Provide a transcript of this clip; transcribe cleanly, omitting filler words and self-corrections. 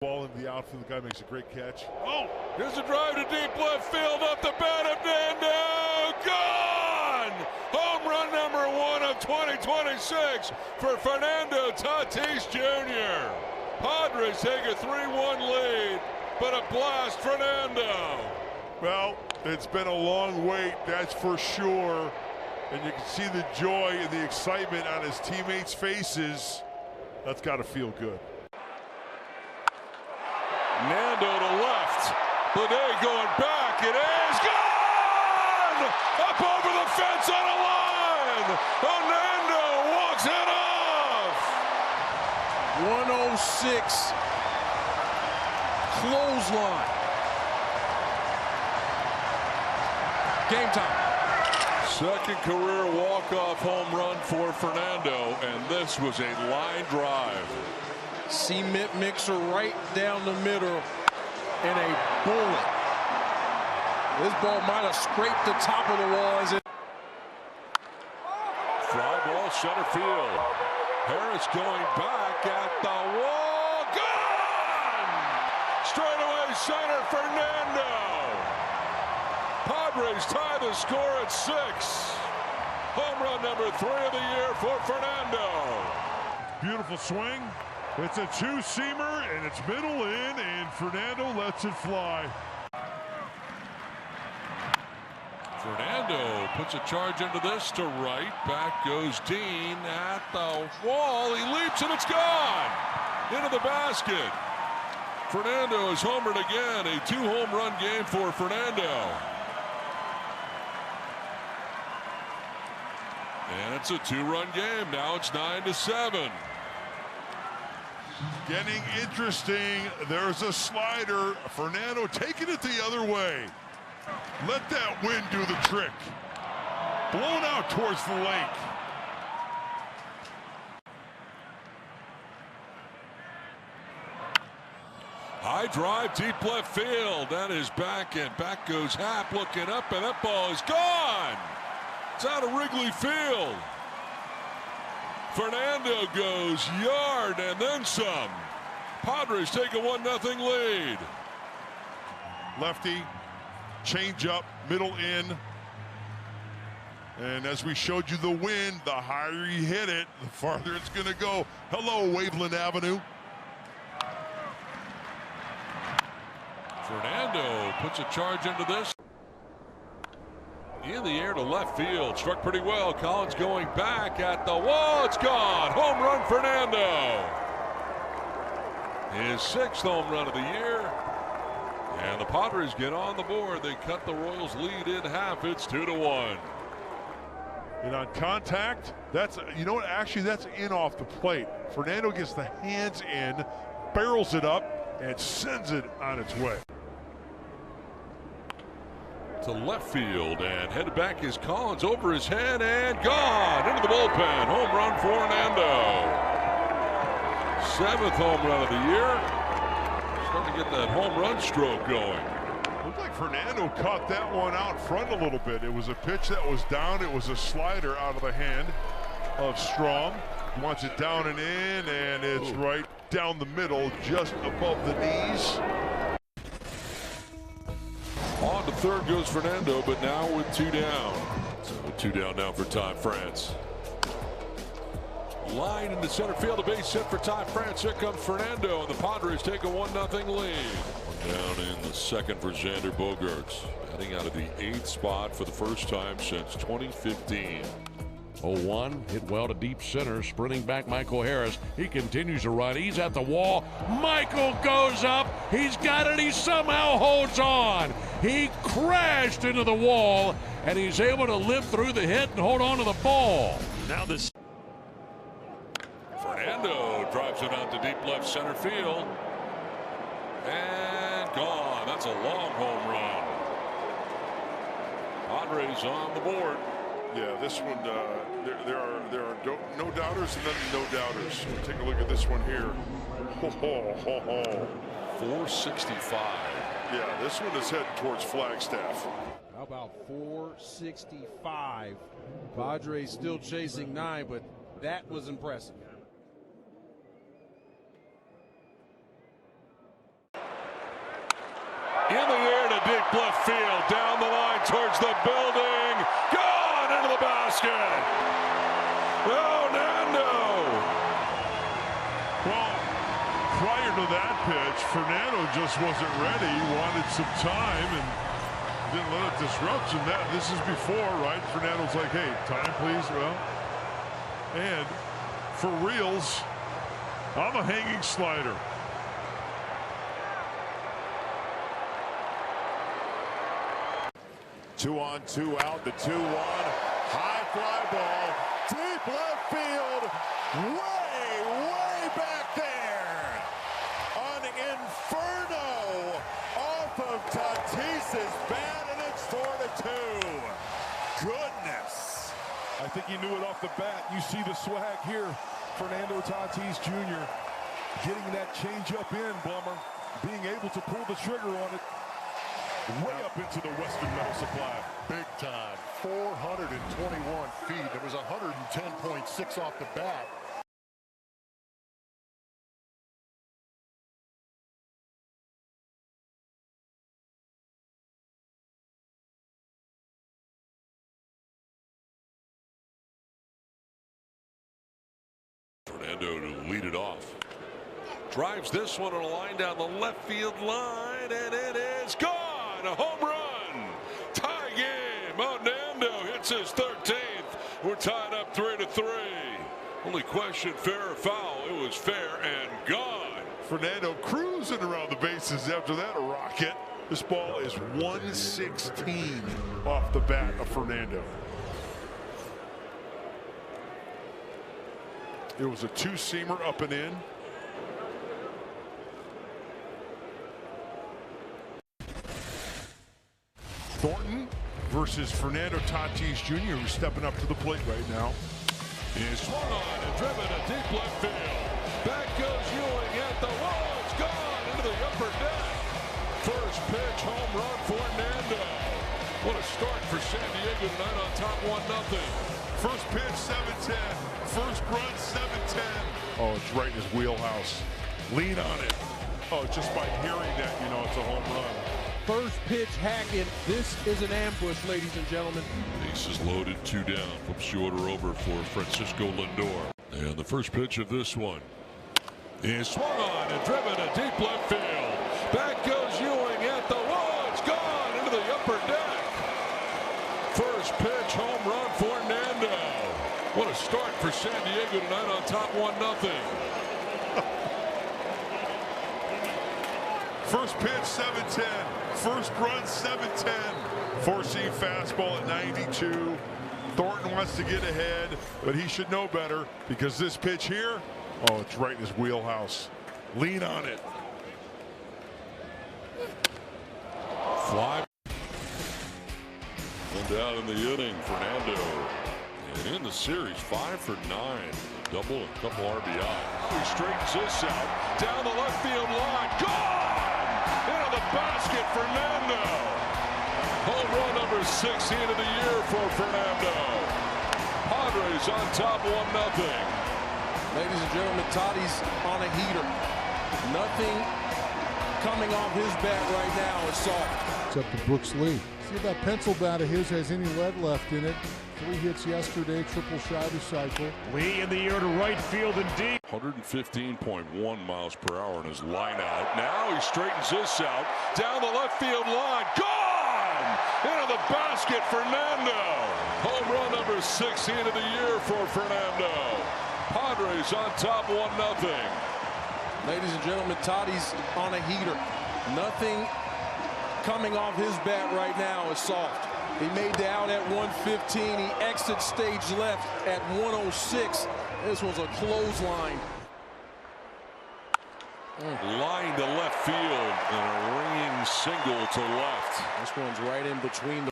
Ball in the outfield, the guy makes a great catch. Oh, here's a drive to deep left field, up the bat of Nando, gone! Home run number 1 of 2026 for Fernando Tatis Jr. Padres take a 3-1 lead, but a blast Fernando. Well, it's been a long wait, that's for sure. And you can see the joy and the excitement on his teammates' faces. That's got to feel good. Nando to left. Blade going back. It is gone! Up over the fence on a line. Nando walks it off. 106 clothesline. Game time. Second career walk-off home run for Fernando, and this was a line drive. Cement mixer right down the middle and a bullet. This ball might have scraped the top of the wall as it. Fly ball center field. Harris going back at the wall. Gone! Straightaway center, Fernando. Padres tie the score at 6. Home run number 3 of the year for Fernando. Beautiful swing. It's a two-seamer, and it's middle in, and Fernando lets it fly. Fernando puts a charge into this to right. Back goes Dean at the wall. He leaps, and it's gone! Into the basket. Fernando is homered again. A 2-home run game for Fernando. And it's a 2-run game. Now it's 9-7. Getting interesting. There's a slider. Fernando taking it the other way. Let that wind do the trick. Blown out towards the lake. High drive, deep left field. That is back, and back goes Happ looking up, and that ball is gone. It's out of Wrigley Field. Fernando goes yard and then some. Padres take a 1-0 lead. Lefty, change up, middle in. And as we showed you the wind, the higher you hit it, the farther it's going to go. Hello, Waveland Avenue. Fernando puts a charge into this. In the air to left field, struck pretty well. Collins going back at the wall. It's gone. Home run, Fernando. His 6th home run of the year. And the Padres get on the board. They cut the Royals' lead in half. It's 2-1. And on contact, that's, you know what, actually that's in off the plate. Fernando gets the hands in, barrels it up, and sends it on its way. To left field, and headed back is Collins, over his head and gone into the bullpen. Home run for Fernando. 7th home run of the year. Starting to get that home run stroke going. Looked like Fernando caught that one out front a little bit. It was a pitch that was down. It was a slider out of the hand of Strom. He wants it down and in, and it's right down the middle, just above the knees. On to third goes Fernando, but now with 2 down. So 2 down now for Ty France. Line into center field, a base hit for Ty France. Here comes Fernando, and the Padres take a 1-0 lead. Down in the second for Xander Bogaerts, batting out of the 8th spot for the first time since 2015. 0-1, hit well to deep center, sprinting back Michael Harris. He continues to run. He's at the wall. Michael goes up. He's got it. He somehow holds on. He crashed into the wall, and he's able to live through the hit and hold on to the ball. Now this. Fernando drives it out to deep left center field. And gone. That's a long home run. Padres on the board. Yeah, this one, there are no doubters and then no doubters. We'll take a look at this one here. 465. Yeah, this one is heading towards Flagstaff. How about 465? Padres still chasing 9, but that was impressive. deep left field, down the line towards the building, gone into the basket. Oh, Nando. Well, prior to that pitch, Fernando just wasn't ready. He wanted some time and didn't let it disrupt him. This is before, right? Fernando's like, hey, time, please. Well, and for reals, I'm a hanging slider. Two on, two out, the 2-1. High fly ball, deep left field, way back there. An inferno off of Tatis's bat, and it's 4-2. Goodness. I think he knew it off the bat. You see the swag here. Fernando Tatis Jr. getting that changeup in, Blummer. Being able to pull the trigger on it. Way up into the Western Metal Supply. Big time. 421 feet. It was 110.6 off the bat. Fernando to lead it off. Drives this one on a line down the left field line, and it is gone. A home run. Tie game. Nando hits his 13th. We're tied up 3-3. Only question, fair or foul. It was fair and gone. Fernando cruising around the bases after that rocket. This ball is 116 off the bat of Fernando. It was a two-seamer up and in. Thornton versus Fernando Tatis Jr., who's stepping up to the plate right now. He's swung on and driven to deep left field. Back goes Ewing at the wall. It's gone into the upper deck. First pitch, home run for Nando. What a start for San Diego tonight on top 1-0. First pitch, 7-10. First run, 7-10. Oh, it's right in his wheelhouse. Lean on it. Oh, just by hearing that, you know it's a home run. First pitch, Hackett. This is an ambush, ladies and gentlemen. Bases loaded, 2 down. From shorter over for Francisco Lindor. And the first pitch of this one is swung on and driven to deep left field. Back goes Ewing at the wall. It's gone into the upper deck. First pitch, home run for Nando. What a start for San Diego tonight on top 1-0. First pitch, 7-10. First run, 7-10. Four-seam fastball at 92. Thornton wants to get ahead, but he should know better because this pitch here, oh, it's right in his wheelhouse. Lean on it. Fly. And down in the inning, Fernando. And in the series, 5 for 9. Double, a couple RBI. He straightens this out. Down the left field line. Gone! Into the basket, Fernando. Home run number 16 of the year for Fernando. Padres on top 1-0. Ladies and gentlemen, Tatis on a heater. Nothing coming off his bat right now is soft. Except for Brooks Lee. See if that pencil bat of his has any lead left in it. 3 hits yesterday, triple shy the cycle. Lee in the air to right field and deep. 115.1 miles per hour in his line out. Now he straightens this out. Down the left field line. Gone! Into the basket, Fernando. Home run number 16 of the year for Fernando. Padres on top 1-0. Ladies and gentlemen, Tatis on a heater. Nothing coming off his bat right now is soft. He made the out at 115. He exits stage left at 106. This was a clothesline. Line to left field and a ringing single to left. This one's right in between the